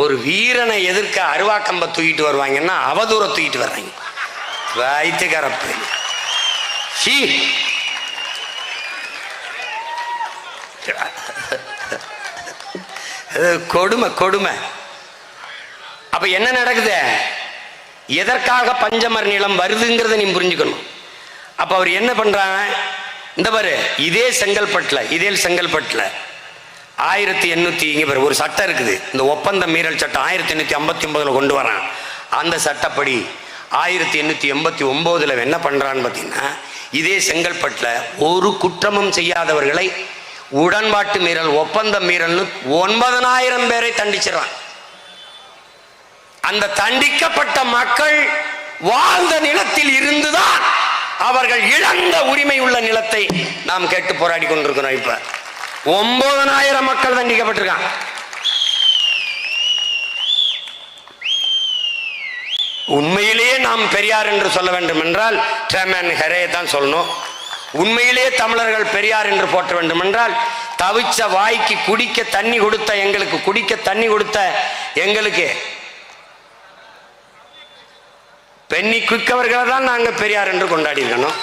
ஒரு வீரனை எதிர்க்க அருவாக்கம்ப தூக்கிட்டு வருவாங்கன்னா அவதூற தூக்கிட்டு வர்றாங்க. வைத்துக்கரப்பு கொடுமை கொடுமை. அப்ப என்ன நடக்குது? எதற்காக பஞ்சமர் நிலம் வருதுங்கிறத நீ புரிஞ்சுக்கணும். அப்ப அவர் என்ன பண்றாங்க? இந்த பாரு, இதே செங்கல்பட்டுல 1800 இங்க பாரு ஒரு சட்டம் இருக்குது, இந்த ஒப்பந்த மீறல் சட்டம் 1859 கொண்டு வரான். அந்த சட்டப்படி 1889 என்ன பண்றான்னு பாத்தீங்கன்னா, இதே செங்கல்பட்டுல ஒரு குற்றமும் செய்யாதவர்களை உடன்பாட்டு மீறல் ஒப்பந்த மீறல்னு 9000 பேரை தண்டிச்சிடறான். அந்த தண்டிக்கப்பட்ட மக்கள் வாழ்ந்த நிலத்தில் இருந்துதான் அவர்கள் இழந்த உரிமை உள்ள நிலத்தை நாம் கேட்டு போராடி கொண்டிருக்கிறோம். இப்ப 9000 மக்கள் தண்டிக்கப்பட்டிருக்காங்க. உண்மையிலேயே நாம் பெரியார் என்று சொல்ல வேண்டும் என்றால் டேமன் ஹெரே தான் சொல்லணும். உண்மையிலேயே தமிழர்கள் பெரியார் என்று போற்ற வேண்டும் என்றால் தவிச்ச வாய்க்கு குடிக்க தண்ணி கொடுத்த எங்களுக்கு பெண்ணி குக்கவர்களை தான் நாங்கள் பெரியார் என்று கொண்டாடி இருக்கணும்.